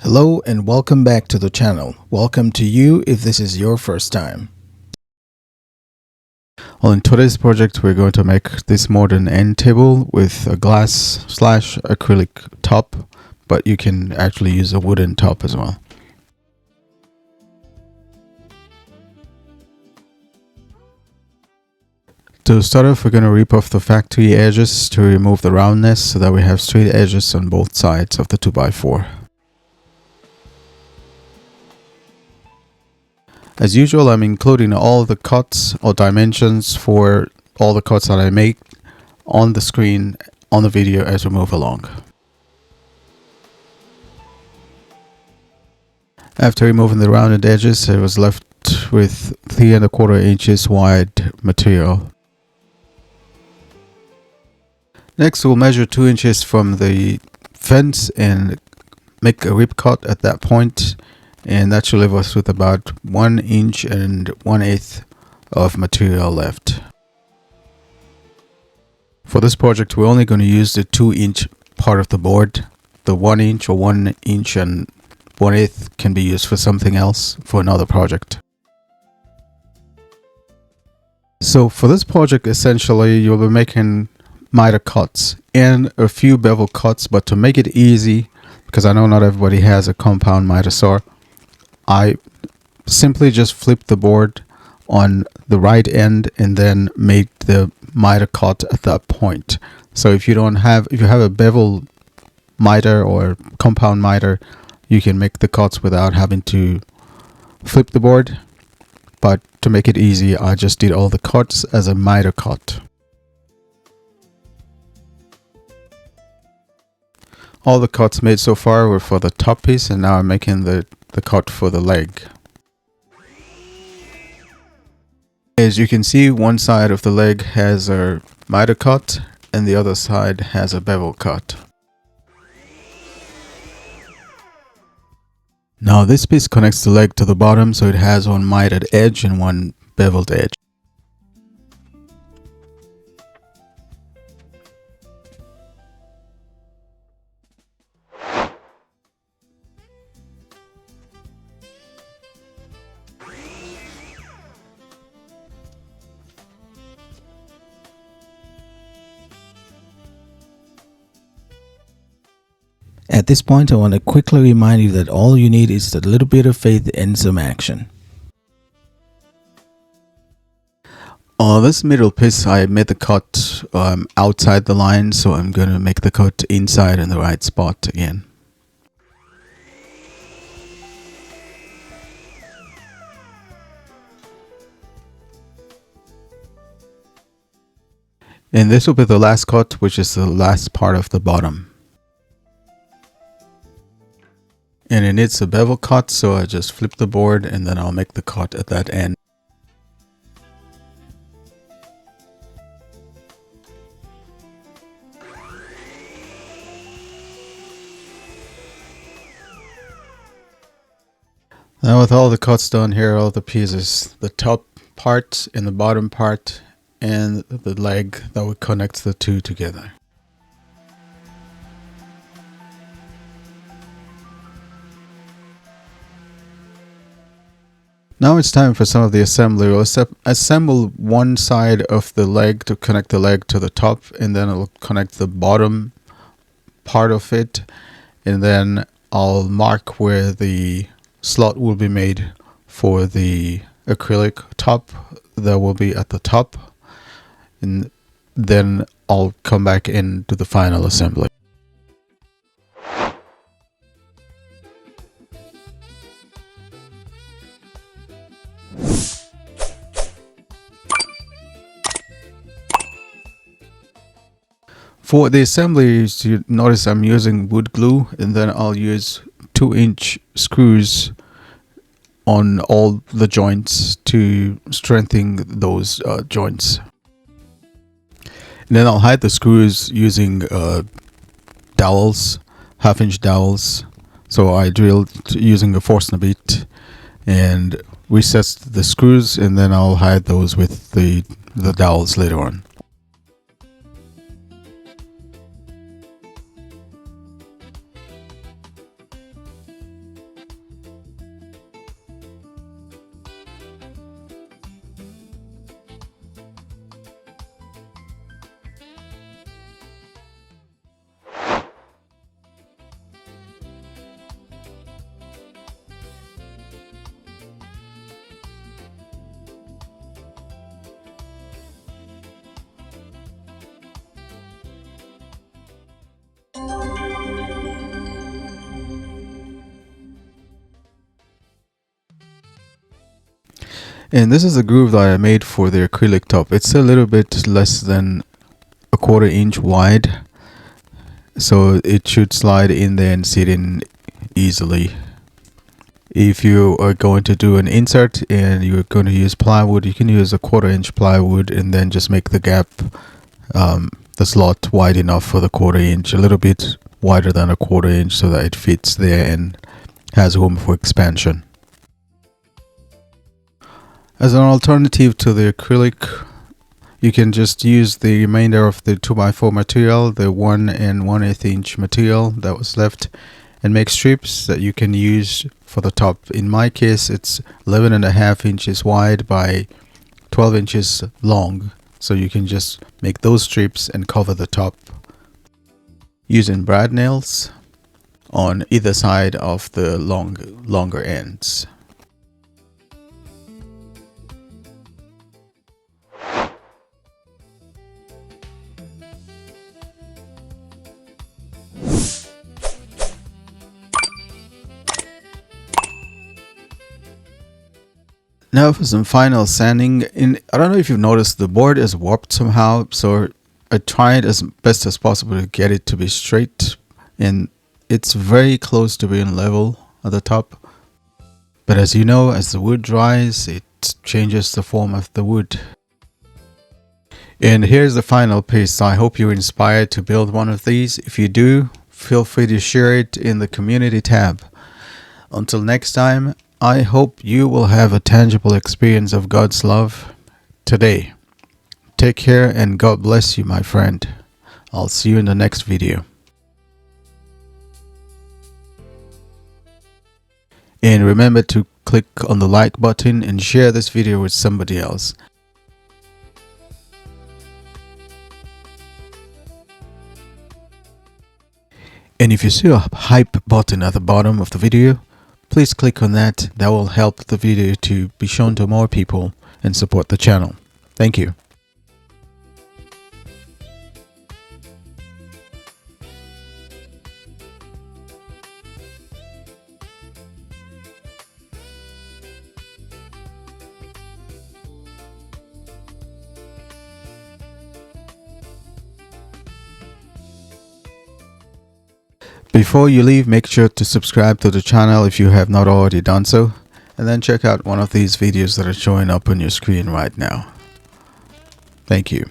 Hello and welcome back to the channel. Welcome to you if this is your first time. Well, in today's project we're going to make this modern end table with a glass / acrylic top, but you can actually use a wooden top as well. To start off, we're going to rip off the factory edges to remove the roundness so that we have straight edges on both sides of the 2x4. As usual, I'm including all the cuts or dimensions for all the cuts that I make on the screen on the video as we move along. After removing the rounded edges, I was left with 3¼ inches wide material. Next, we'll measure 2 inches from the fence and make a rip cut at that point, and that should leave us with about 1 inch and 1/8 of material left. For this project, we're only going to use the 2-inch part of the board. The 1 inch or 1 inch and 1/8 can be used for something else for another project. So for this project, essentially, you'll be making miter cuts and a few bevel cuts, but to make it easy, because I know not everybody has a compound miter saw, I simply just flip the board on the right end and then make the miter cut at that point. So if you have a bevel miter or compound miter, you can make the cuts without having to flip the board. But to make it easy, I just did all the cuts as a miter cut. All the cuts made so far were for the top piece, and now I'm making the cut for the leg. As you can see, one side of the leg has a miter cut and the other side has a bevel cut. Now this piece connects the leg to the bottom, so it has one mitered edge and one beveled edge. At this point, I want to quickly remind you that all you need is a little bit of faith and some action. On this middle piece, I made the cut outside the line, so I'm going to make the cut inside in the right spot again. And this will be the last cut, which is the last part of the bottom. And it needs a bevel cut, so I just flip the board and then I'll make the cut at that end. Now with all the cuts done here, all the pieces, the top part and the bottom part and the leg that would connect the two together. Now it's time for some of the assembly. We'll assemble one side of the leg to connect the leg to the top, and then I'll connect the bottom part of it, and then I'll mark where the slot will be made for the acrylic top that will be at the top, and then I'll come back and do the final assembly. For the assemblies, you notice I'm using wood glue, and then I'll use 2-inch screws on all the joints to strengthen those joints. And then I'll hide the screws using dowels, 1/2-inch dowels. So I drilled using a Forstner and recessed the screws, and then I'll hide those with the dowels later on. And this is the groove that I made for the acrylic top. It's a little bit less than a 1/4 inch wide, so it should slide in there and sit in easily. If you are going to do an insert and you're going to use plywood, you can use a 1/4 inch plywood and then just make the gap, the slot wide enough for the 1/4 inch, a little bit wider than a 1/4 inch, so that it fits there and has room for expansion. As an alternative to the acrylic, you can just use the remainder of the 2x4 material, the 1 1/8 inch material that was left, and make strips that you can use for the top. In my case, it's 11.5 inches wide by 12 inches long, so you can just make those strips and cover the top using brad nails on either side of the longer ends. Now for some final sanding. I don't know if you've noticed, the board is warped somehow, so I tried as best as possible to get it to be straight, and it's very close to being level at the top. But as you know, as the wood dries, it changes the form of the wood. And here's the final piece. I hope you're inspired to build one of these. If you do, feel free to share it in the community tab. Until next time, I hope you will have a tangible experience of God's love today. Take care and God bless you, my friend. I'll see you in the next video. And remember to click on the like button and share this video with somebody else. And if you see a hype button at the bottom of the video, please click on that. That will help the video to be shown to more people and support the channel. Thank you. Before you leave, make sure to subscribe to the channel if you have not already done so, and then check out one of these videos that are showing up on your screen right now. Thank you.